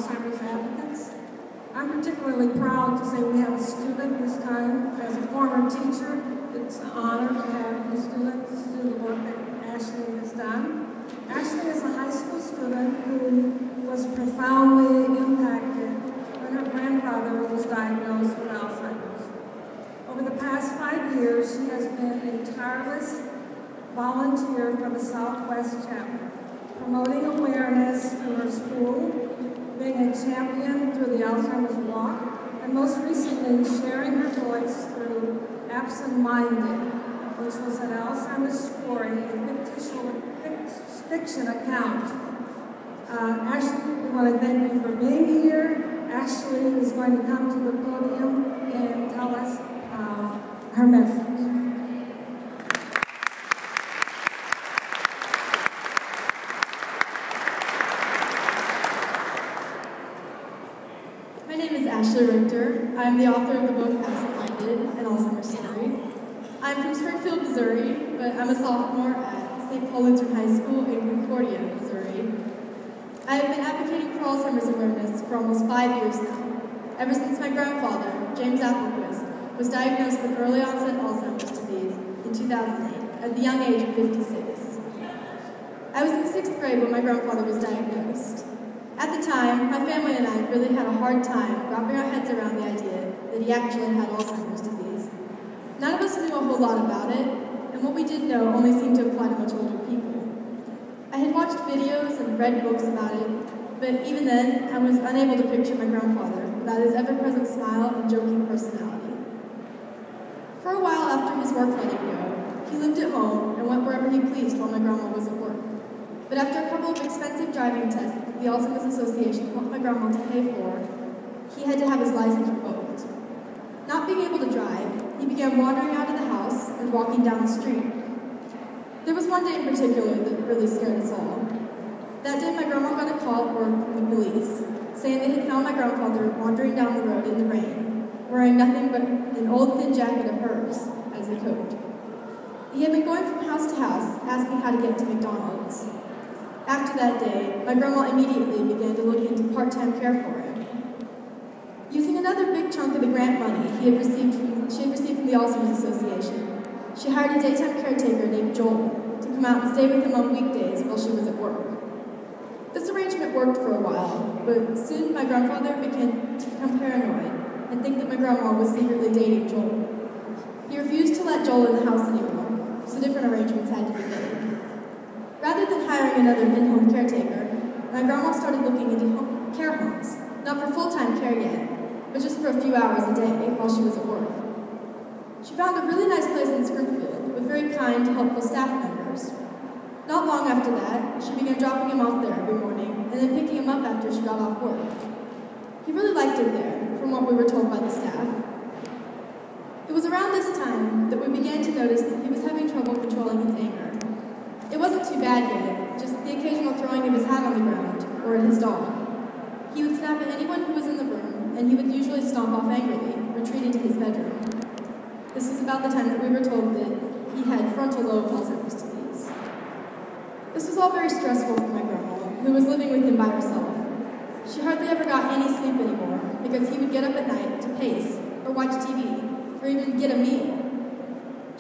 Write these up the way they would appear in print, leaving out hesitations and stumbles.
Alzheimer's advocates. I'm particularly proud to say we have a student this time. As a former teacher, it's an honor to have the students do the work that Ashley has done. Ashley is a high school student who was profoundly impacted when her grandfather was diagnosed with Alzheimer's. Over the past 5 years, she has been a tireless volunteer for the Southwest chapter, promoting awareness through her school, being a champion through the Alzheimer's Walk, and most recently sharing her voice through Absent Minded, which was an Alzheimer's story, a fiction account. Ashley, we want to thank you for being here. Ashley is going to come to the podium and tell us her message. My name is Ashley Richter. I'm the author of the book Absent Minded, an Alzheimer's Story. I'm from Springfield, Missouri, but I'm a sophomore at St. Paul Lutheran High School in Concordia, Missouri. I've been advocating for Alzheimer's awareness for almost 5 years now, ever since my grandfather, James Applequist, was diagnosed with early onset Alzheimer's disease in 2008 at the young age of 56. I was in 6th grade when my grandfather was diagnosed. At the time, my family and I really had a hard time wrapping our heads around the idea that he actually had Alzheimer's disease. None of us knew a whole lot about it, and what we did know only seemed to apply to much older people. I had watched videos and read books about it, but even then, I was unable to picture my grandfather without his ever-present smile and joking personality. For a while after his work let him go, he lived at home and went wherever he pleased while my grandma was at work. But after a couple of expensive driving tests that the Alzheimer's Association helped my grandma to pay for, he had to have his license revoked. Not being able to drive, he began wandering out of the house and walking down the street. There was one day in particular that really scared us all. That day, my grandma got a call from the police, saying they had found my grandfather wandering down the road in the rain, wearing nothing but an old thin jacket of hers as a coat. He had been going from house to house, asking how to get to McDonald's. After that day, my grandma immediately began to look into part-time care for him. Using another big chunk of the grant money she had received from the Alzheimer's Association, she hired a daytime caretaker named Joel to come out and stay with him on weekdays while she was at work. This arrangement worked for a while, but soon my grandfather began to become paranoid and think that my grandma was secretly dating Joel. He refused to let Joel in the house anymore, so different arrangements had to be made. Rather than hiring another in-home caretaker, my grandma started looking into care homes, not for full-time care yet, but just for a few hours a day while she was at work. She found a really nice place in Springfield with very kind, helpful staff members. Not long after that, she began dropping him off there every morning and then picking him up after she got off work. He really liked it there, from what we were told by the staff. It was around this time that we began to notice that he was having trouble controlling his anger. It wasn't too bad yet, just the occasional throwing of his hat on the ground or at his dog. He would snap at anyone who was in the room, and he would usually stomp off angrily, retreating to his bedroom. This was about the time that we were told that he had frontal lobe Alzheimer's disease. This was all very stressful for my grandma, who was living with him by herself. She hardly ever got any sleep anymore, because he would get up at night to pace, or watch TV, or even get a meal.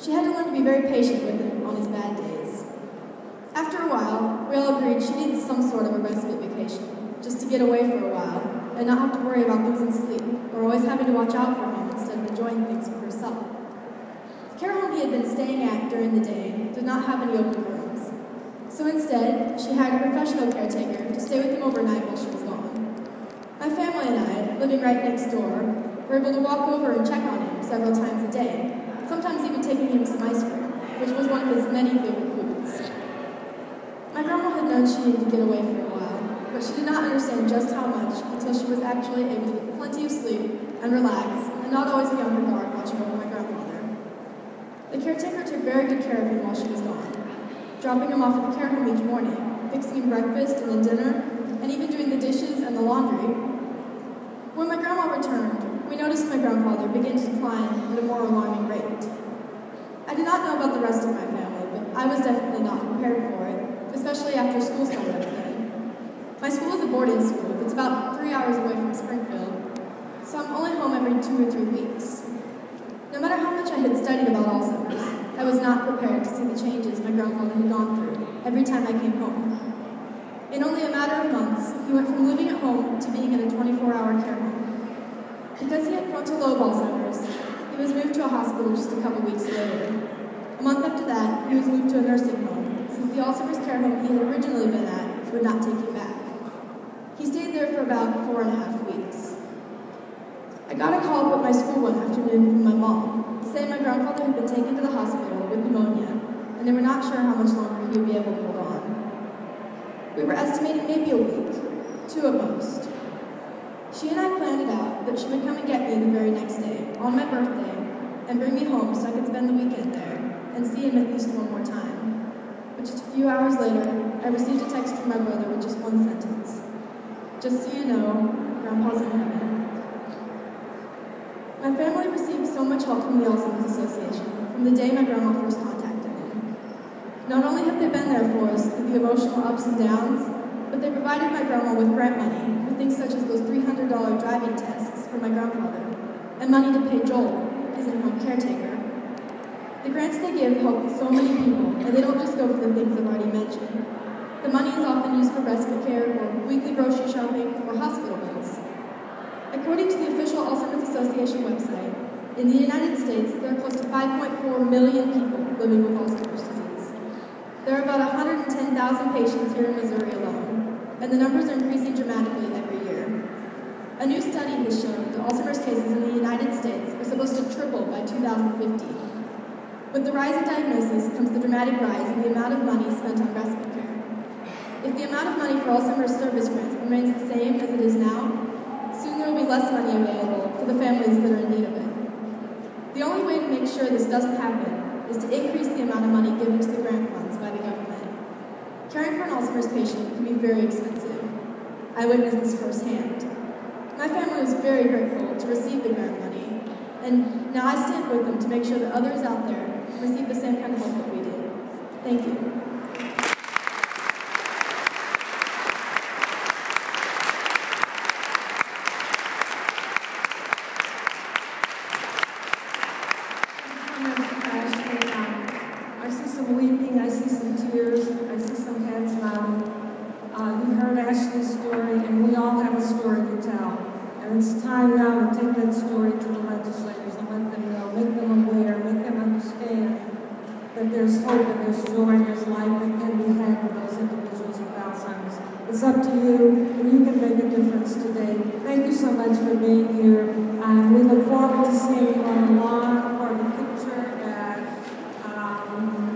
She had to learn to be very patient with him on his bad days. After a while, we all agreed she needed some sort of a respite vacation, just to get away for a while, and not have to worry about losing sleep, or always having to watch out for him instead of enjoying things for herself. The care home he had been staying at during the day did not have any open rooms, so instead, she hired a professional caretaker to stay with him overnight while she was gone. My family and I, living right next door, were able to walk over and check on him several times a day, sometimes even taking him some ice cream, which was one of his many favorite foods. My grandma had known she needed to get away for a while, but she did not understand just how much until she was actually able to get plenty of sleep and relax, and not always be on her guard watching over my grandfather. The caretaker took very good care of him while she was gone, dropping him off at the care home each morning, fixing him breakfast and then dinner, and even doing the dishes and the laundry. When my grandma returned, we noticed my grandfather begin to decline at a more alarming rate. I did not know about the rest of my family, but I was definitely not prepared for it, especially after school started up again. My school is a boarding school that's about 3 hours not prepared to see the changes my grandfather had gone through every time I came home. In only a matter of months, he went from living at home to being in a 24-hour care home. Because he had frontal lobe Alzheimer's, he was moved to a hospital just a couple weeks later. A month after that, he was moved to a nursing home, since the Alzheimer's care home he had originally been at would not take him back. He stayed there for about 4.5 weeks. I got a call up at my school one afternoon from my mom, saying my grandfather had been taken to the hospital with pneumonia, and they were not sure how much longer he would be able to hold on. We were estimating maybe a week, 2 at most. She and I planned it out that she would come and get me the very next day, on my birthday, and bring me home so I could spend the weekend there and see him at least one more time. But just a few hours later, I received a text from my brother with just one sentence. Just so you know, Grandpa's in heaven. My family received so much help from the Alzheimer's Association from the day my grandma first contacted me. Not only have they been there for us through the emotional ups and downs, but they provided my grandma with grant money for things such as those $300 driving tests for my grandfather, and money to pay Joel, his in-home caretaker. The grants they give help so many people, and they don't just go for the things I've already mentioned. The money is often used for respite care, or weekly grocery shopping, or hospital bills. According to the official Alzheimer's Association website, in the United States, there are close to 5.4 million people living with Alzheimer's disease. There are about 110,000 patients here in Missouri alone, and the numbers are increasing dramatically every year. A new study has shown that Alzheimer's cases in the United States are supposed to triple by 2050. With the rise in diagnosis comes the dramatic rise in the amount of money spent on respite care. If the amount of money for Alzheimer's service grants remains the same as it is now, soon there will be less money available for the families that are in need of it. The only way to make sure this doesn't happen is to increase the amount of money given to the grant funds by the government. Caring for an Alzheimer's patient can be very expensive. I witnessed this firsthand. My family was very grateful to receive the grant money, and now I stand with them to make sure that others out there receive the same kind of help that we did. Thank you. I see some weeping, I see some tears, I see some heads bowed. You heard Ashley's story, and we all have a story to tell. And it's time now to take that story to the legislators and let them know, make them aware, make them understand that there's hope and there's joy and there's life that can be had for those individuals with Alzheimer's. It's up to you, and you can make a difference today. Thank you so much for being here. We look forward to seeing you on the lawn for the picture at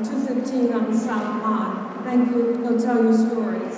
2:15 on the South Lawn. Thank you. Go tell your stories.